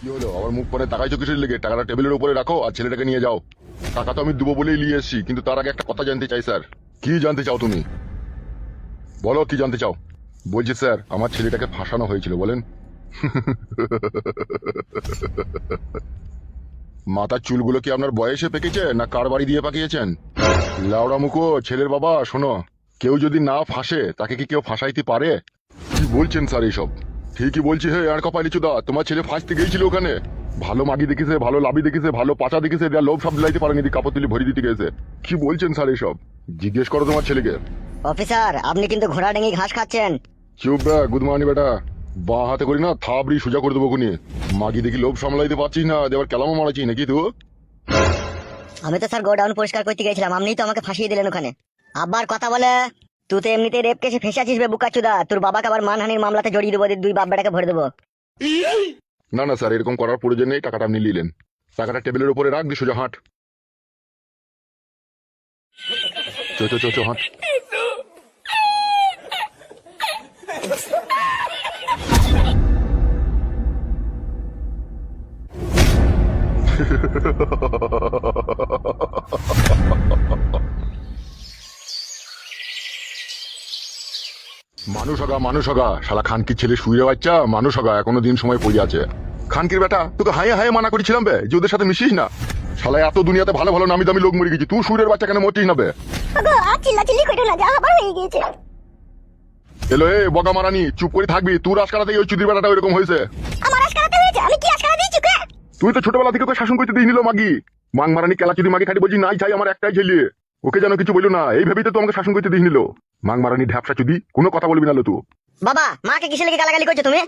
কি হলো আমার মুখ পরে তাকাইছো কিসের লেগে? টাকাটা টেবিলের উপরে রাখো আর ছেলেটাকে নিয়ে যাও। টাকা তো আমি দেবো বলেই নিয়ে এসেছি, কিন্তু তার আগে একটা কথা জানতে চাই স্যার। কি জানতে চাও তুমি? বলো কি জানতে চাও। বলছি স্যার, আমার ছেলেটাকে ফাঁসানো হয়েছিল বলেন। মাথার চুলগুলো কি আপনার বয়সে পেকেছে না কার বাড়ি দিয়ে পাকিয়েছেন? লাউড়া মুখো ছেলের বাবা, শোনো, কেউ যদি না ফাঁসে তাকে কি কেউ ফাঁসাইতে পারে? কি বলছেন স্যার এইসব? ঠিকই বলছি। হে আর কপালি চুদা, তোমার ছেলে ফাঁসতে গিয়েছিল ওখানে। ভালো মাগি দেখিছে, ভালো লাভি দেখিছে, ভালো পাচা দেখিছে, দেয়া লোভ সব দিলাইতে পারেনি, কাপড় তুলি ভরি দিতে গেছে। কি বলছেন স্যার এইসব? জিজ্ঞেস করো তোমার ছেলেকে। অফিসার, আপনি কিন্তু ঘোড়া ডেঙ্গি ঘাস খাচ্ছেন। চুপ বে গুড মর্নিং বেটা। বা হাতে করি না থাবড়ি সোজা করে দেবো খুনি। মাগি দেখি লোভ সামলাইতে পারছিস না, দেবার কেলামও মারাচ্ছিস নাকি তুই? আমি তো স্যার গোডাউন পরিষ্কার করতে গেছিলাম, আপনিই তো আমাকে ফাঁসিয়ে দিলেন ওখানে। আবার কথা বলে? তুই তো এমনিতে রেপ কেসে ফেসে আছিস বে বুকাচুদা। তোর বাবাকে আবার মানহানির মামলাতে জড়িয়ে দেবো, দুই বাপ বেটাকে ভরে দেবো। না না স্যার, এরকম করার প্রয়োজন নেই। টাকাটা আপনি নিলেন, টাকাটা টেবিলের উপরে রাখ দি, সোজা হাঁট। চো চো চো চো হাঁট। মানুষ হগা শালা খানকির ছেলে শুয়ে বাচ্চা। মানুষ হগা, এখনো দিন সময় পড়ে আছে। খানকির বেটা, তোকে হায়ে হায়ে মানা করেছিলাম বে যে ওদের সাথে মিশিস না। শালা এত দুনিয়াতে ভালো ভালো নামি দামি লোক মরে গেছি, তুই সুরের বাচ্চা কেন মরছিস না বে? এলো এ বগা মারানি, চুপ করে থাকবি। তুই রাজকারাতে ওই চুদির বেটাটা ওইরকম হয়েছে। তুই তো ছোটবেলা থেকে ওকে শাসন করতে দিয়ে নিল মাগি। মাং মারানি কেলা চুদি মাগি খাটি বলছি নাই চাই আমার একটাই ছেলে। ওকে যেন কিছু বললো না, এই ভেবেই তো আমাকে শাসন করতে দিয়ে নিল। মাং মারানি ঢ্যাপসা চুদি, কোনো কথা বলবি না লো তুই। বাবা, মাকে কিসে লেগে গালাগালি করছো তুমি?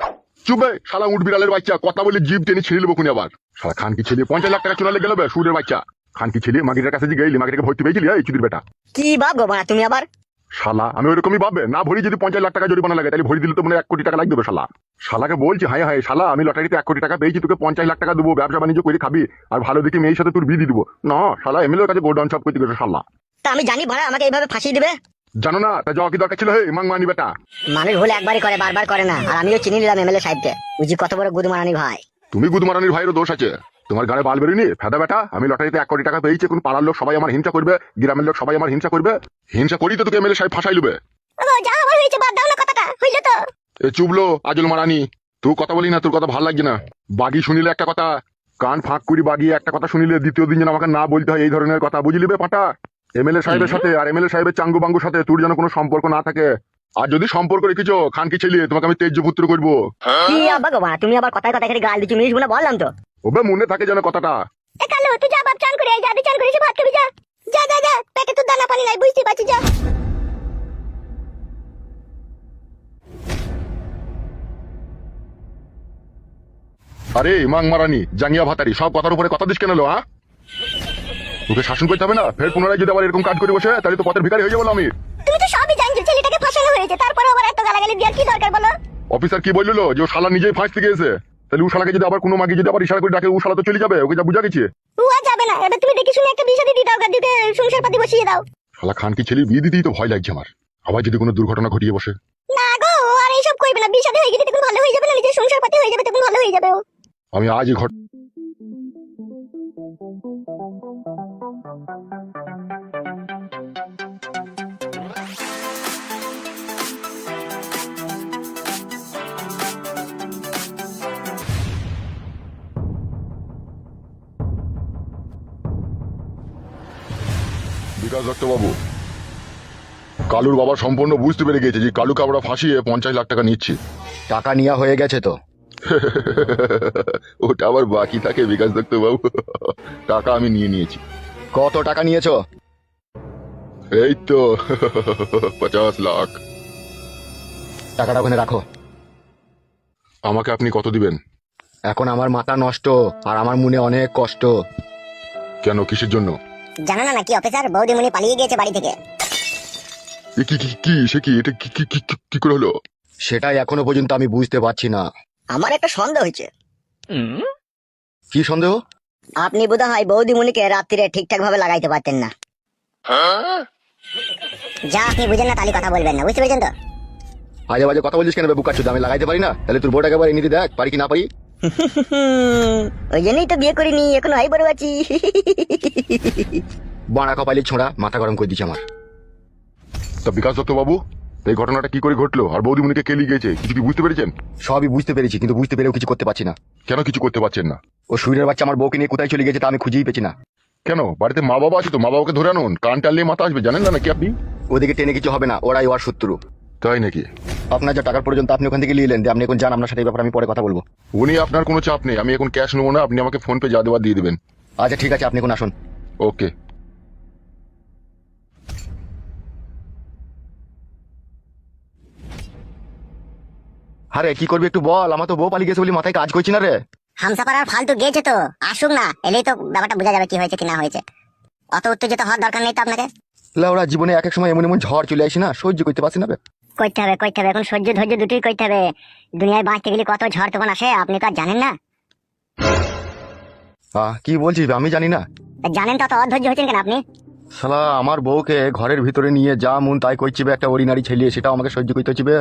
চুপ বে শালা উঠ বিড়ালের বাচ্চা, কথা বলে জিভ টেনে ছিঁড়ে নেবো খুনি আবার। শালা খানকি ছেলে 50 লাখ টাকা চলে গেল বে সুরের বাচ্চা। খানকি ছেলে মাগিটার কাছে যে গেলি, মাগিটাকে ভর্তি পেয়েছিলি এই চুদির বেটা। কি বাপ গো মা তুমি আবার? শালা আমি ওইরকমই ভাববে না, ভরি যদি 50 লাখ টাকা জরিমানা লাগে তাহলে ভরি দিলে তো মনে 1 কোটি টাকা লাগবে শালা। শালাকে বলছি হায় হায় শালা, আমি লটারিতে 1 কোটি টাকা পেয়েছি, তোকে 50 লাখ টাকা দেবো, ব্যবসা বাণিজ্য করে খাবি আর ভালো দেখে মেয়ের সাথে তোর বিয়ে দিয়ে দিবো না। শালা এমএলএর কাছে গোডাউন সব করতে গেছে শালা। তা আমি জানি ভাড়া আমাকে এইভাবে ফাঁসিয়ে দিবে? জানো না তা যাওয়া কি দরকার ছিল? হে মাং মানি বেটা, মানুষ ভুল একবারই করে, বারবার করে না। আর আমিও চিনি নিলাম এমএলএ সাহেবকে, বুঝি কত বড় গুদ মারানি ভাই। তুমি গুদমারানির ভাইয়েরও দোষ আছে। তোমার গাড়ি বাল বেরোনি ফেদা বেটা। আমি লটারিতে 1 কোটি টাকা পেয়েছি, কোন পাড়ার লোক সবাই আমার হিংসা করবে, গ্রামের লোক সবাই আমার হিংসা করবে। হিংসা করি তো তোকে এমএলএ সাহেব ফাঁসাই লুবে। এ চুবলো আজল মারানি, তুই কথা বলি না, তোর কথা ভাল লাগছে না। বাগি শুনিলে একটা কথা, কান ফাঁক করি বাগিয়ে একটা কথা শুনিলে দ্বিতীয় দিন যেন আমাকে না বলতে হয় এই ধরনের কথা, বুঝলি বে পাটা? এমএলএ সাহেবের সাথে আর এমএলএ সাহেবের চাঙ্গু বাঙ্গুর সাথে তোর যেন কোনো সম্পর্ক না থাকে। আর যদি সম্পর্ক রেখেছো খানকি ছেলে, তোমাকে আমি তেজ্যপুত্র করবো। কি আব্বা গো মা, তুমি আবার কথায় কথায় খালি গাল দিচ্ছ, মিনিস বলে বললাম তো। ওবে মনে থাকে যেন কথাটা। তুই যা বাপ, চান করে আয়, যা চান করে এসে ভাত খাবি, যা যা যা যা, পেটে তো দানা পানি নাই, বুঝতে পারছিস, যা। আরে মাং মারানি জাঙ্গিয়া ভাতারি, সব কথার উপরে কথা দিস কেন লো? হ্যাঁ, তোকে শাসন করতে হবে না? ফের পুনরায় যদি আবার এরকম কাজ করে বসে তাহলে তো পথের ভিখারি হয়ে যাবো আমি। তুমি তো সবই জানছো, ছেলেটাকে ফাঁসানো হয়েছে, তারপরে আবার এত গালাগালি দেওয়ার কি দরকার বলো? অফিসার কি বললো যে ও শালা নিজেই ফাঁসতে গিয়েছে, তাহলে ও শালাকে যদি আবার কোনো মাগি যদি আবার ইশারা করে ডাকে, ও শালা তো চলে যাবে। ওকে যা বুঝা গেছে। ও আর যাবে না, এবার তুমি দেখে শুনে একটা বিয়ে শাদী দিয়ে দাও, দিতে সংসার পাতি বসিয়ে দাও। শালা খানকি ছেলে বিয়ে দিতেই তো ভয় লাগছে আমার, আবার যদি কোনো দুর্ঘটনা ঘটিয়ে বসে। না গো, ও আর এইসব করবে না, বিয়ে শাদী হয়ে গেলে তখন ভালো হয়ে যাবে না, নিজের সংসার পাতি হয়ে যাবে, তখন ভালো হয়ে যাবে ও। আমি আজই ঘট বিকাশ দত্তবাবু, কালুর বাবা সম্পূর্ণ বুঝতে পেরে গেছে যে কালুকে আমরা ফাঁসিয়ে 50 লাখ টাকা নিচ্ছি। টাকা নেওয়া হয়ে গেছে তো? ওটা আবার বাকি থাকে বিকাশ দত্তবাবু, টাকা আমি নিয়ে নিয়েছি। কত টাকা নিয়েছো? এই তো 50 লাখ। টাকাটা ওখানে রাখো। আমাকে আপনি কত দিবেন? এখন আমার মাথা নষ্ট আর আমার মনে অনেক কষ্ট। কেন, কিসের জন্য? জানো না নাকি অফিসার, বৌদিমণি পালিয়ে গিয়েছে বাড়ি থেকে। এ কি কি কি সে কি এটা কি কি কি কি করে হলো? সেটাই এখনো পর্যন্ত আমি বুঝতে পারছি না। আমার একটা সন্দেহ হয়েছে। কি সন্দেহ? আপনি বোধ হয় বৌদিমণিকে রাত্রিরে ঠিকঠাক ভাবে লাগাইতে পারতেন না। যা আপনি বুঝেন না তাহলে কথা বলবেন না, বুঝতে পেরেছেন তো? আজে বাজে কথা বলছিস কেন বুকাচ্ছ? আমি লাগাইতে পারি না? তাহলে তোর বোর্ড একবার এনে দেখ পারি কি না পারি। ওই জন্যই তো বিয়ে করিনি, এখন আই বড় আছি। বাঁড়া কপালের ছোঁড়া, মাথা গরম করে দিচ্ছে আমার। তা বিকাশ দত্ত বাবু, এই ঘটনাটা কি করে ঘটলো আর বৌদিমণিকে কে লিয়ে গেছে কিছু কি বুঝতে পেরেছেন? সবই বুঝতে পেরেছি, কিন্তু বুঝতে পেরেও কিছু করতে পারছি না। কেন কিছু করতে পারছেন না? ও সুরের বাচ্চা আমার বউকে নিয়ে কোথায় চলে গেছে তা আমি খুঁজেই পেছি না। কেন? বাড়িতে মা বাবা আছে তো, মা বাবাকে ধরে আনুন, কান টানলে মাথা আসবে, জানেন না নাকি আপনি? ওদিকে টেনে কিছু হবে না, ওরাই ওর শত্রু। তাই নাকি? আপনার যা টাকার প্রয়োজন তা আপনি ওখান থেকে নিয়ে এলেন, আপনি এখন যান, আপনার সাথে এই ব্যাপারে আমি পরে কথা বলবো। উনি আপনার কোনো চাপ নেই, আমি এখন ক্যাশ নেবো না, আপনি আমাকে ফোন পে যা দেওয়ার দিয়ে দেবেন। আচ্ছা ঠিক আছে, আপনি এখন আসুন। ওকে। আরে কি করবি একটু বল, আমার তো বউ পালিয়ে গেছে বলে মাথায় কাজ করছি না রে। হামসাপাড়ার ফালতু গেছে তো, আসুক না, এলেই তো ব্যাপারটা বোঝা যাবে কি হয়েছে কি না হয়েছে। অত উত্তেজিত হওয়ার দরকার নেই তো আপনাকে। লাউড়া জীবনে এক এক সময় এমন এমন ঝড় চলে আসি না, সহ্য করতে পারছি না বে। করতে হবে, এখন সহ্য ধৈর্য দুটোই করতে হবে। দুনিয়ায় বাঁচতে গেলে কত ঝড় তখন আসে, আপনি তো আর জানেন না। কি বলছিস বে? আমি জানি না। তা জানেন তো, অত অধৈর্য হচ্ছেন কেন আপনি? শালা আমার বউকে ঘরের ভিতরে নিয়ে যা মন তাই করছি বে, একটা অরিনারি ছেলে, সেটাও আমাকে সহ্য করতে হচ্ছে বে।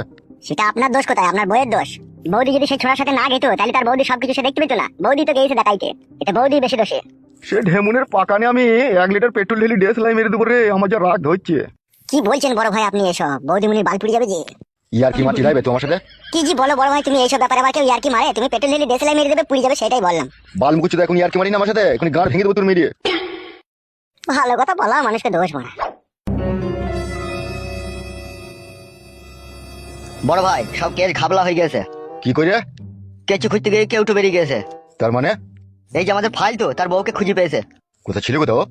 সেটা আপনার দোষ কোথায়? আপনার বউয়ের দোষ। বৌদি যদি সেই ছোড়ার সাথে না গেতো তাহলে তার বৌদি সবকিছু সে দেখতে পেতো না। বৌদি তো গেছে দেখাইতে, এটা বৌদি বেশি দোষী। সে ঢেমুনের পাকানে আমি 1 লিটার পেট্রোল ঢেলি ডেস লাই মেরে দেবো রে, আমার যা রাগ ধরছে। কি বলছেন বড় ভাই আপনি এসব? বৌদিমণির বাল পুড়ে যাবে যে। ইয়ার কি মাটি রাইবে তোমার সাথে? কি জি বলো বড় ভাই তুমি, এইসব ব্যাপারে আবার কেউ ইয়ার্কি মারে? তুমি পেট্রোল ঢেলে দেশলাই মেরে দেবে, পুড়ে যাবে, সেটাই বললাম। বাল মুকুচ্ছ এখন ইয়ার কি মারি না আমার সাথে, এখন গাঁড় ভেঙে দেবো তোর মেরিয়ে। ভালো কথা বলা মানুষকে দোষ মারা। বড় ভাই সব কেস ঘাবলা হয়ে গেছে। কি করে? কেঁচু খুঁজতে গিয়ে কেউ তো বেরিয়ে গেছে। তার মানে? এই যে আমাদের ফাইল তো, তার বউকে খুঁজে পেয়েছে। কোথা ছিল কোথাও?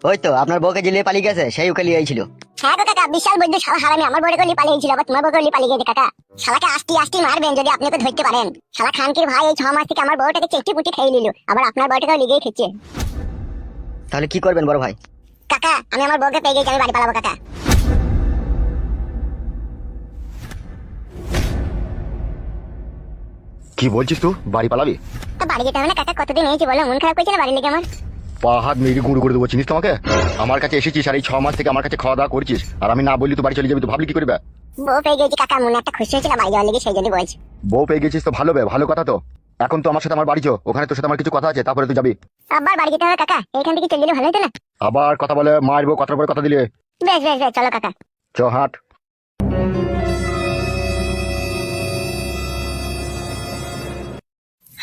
ওই তো আপনার বউকে জিলিয়ে পালিয়ে গেছে, সেই ওকে লিয়ে ছিল। হ্যাঁ গো কাকা, বিশাল বৈদ্য শালা হারামি আমার বড় গলি পালিয়েছিল, আবার তোমার বড় গলি পালিয়ে গেছে কাকা। শালাকে আস্তি আস্তি মারবেন যদি আপনি ওকে ধরতে পারেন। শালা খানকির ভাই এই 6 মাস থেকে আমার বউটাকে চেটে পুটি খেয়ে নিল, আবার আপনার বউটাকেও লিগেই খেচ্ছে। তাহলে কি করবেন বড় ভাই? কাকা আমি আমার বউকে পেয়ে গেছি, আমি বাড়ি পালাবো কাকা। কি বলছিস তুই? বাড়ি পালাবি? তো বাড়ি যেতে হবে না কাকা, কতদিন হয়েছে বলো, মন খারাপ করছে না বাড়ি লেগে আমার। পা হাত মেরে গুঁড়ো করে দেবো, চিনিস তোমাকে? আমার কাছে এসেছিস আর এই 6 মাস থেকে আমার কাছে খাওয়া দাওয়া করছিস, আর আমি না বললি তো বাড়ি চলে যাবি, তো ভাবলি কি করবে? বউ পেয়ে গেছি কাকা, মনে একটা খুশি হয়েছিল বাড়ি যাওয়ার লেগে, সেই জন্য বলছি। বউ পেয়ে গেছিস তো ভালো বে, ভালো কথা তো। এখন তো আমার সাথে আমার বাড়ি চো, ওখানে তোর সাথে আমার কিছু কথা আছে, তারপরে তুই যাবি। আবার বাড়ি যেতে হবে কাকা, এইখান থেকে চলে গেলে ভালো হতো না? আবার কথা বলে মারবো, কথার পরে কথা দিলে। বেশ বেশ বেশ, চলো কাকা। চ হাট।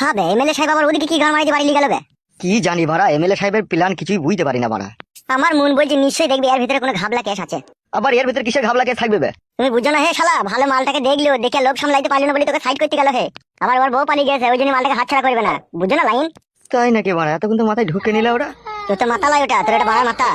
হবে এমএলএ সাহেব আবার ওদিকে কি গান মারিতে বাড়ি লিয়ে গেল বে? কি জানি ভাড়া, এমএলএ সাহেবের প্ল্যান কিছুই বুঝতে পারি না ভাড়া। আমার মন বলছে নিশ্চয়ই দেখবি এর ভিতরে কোনো ঘাবলা কেস আছে। আবার এর ভিতরে কিসের ঘাবলা কেস থাকবে বে? তুমি বুঝো না হে শালা, ভালো মালটাকে দেখলো, দেখে লোক সামলাইতে পারলি না বলে তোকে সাইড করতে গেল হে। আবার ওর বউ পালিয়ে গেছে, ওই জন্য মালটাকে হাতছাড়া করবে না, বুঝো না লাইন? তাই নাকি ভাড়া, এতক্ষণ তো মাথায় ঢুকে নিলে ওরা। তোর তো মাথা লাই ওটা, তোর এটা ভাড়া মাথা।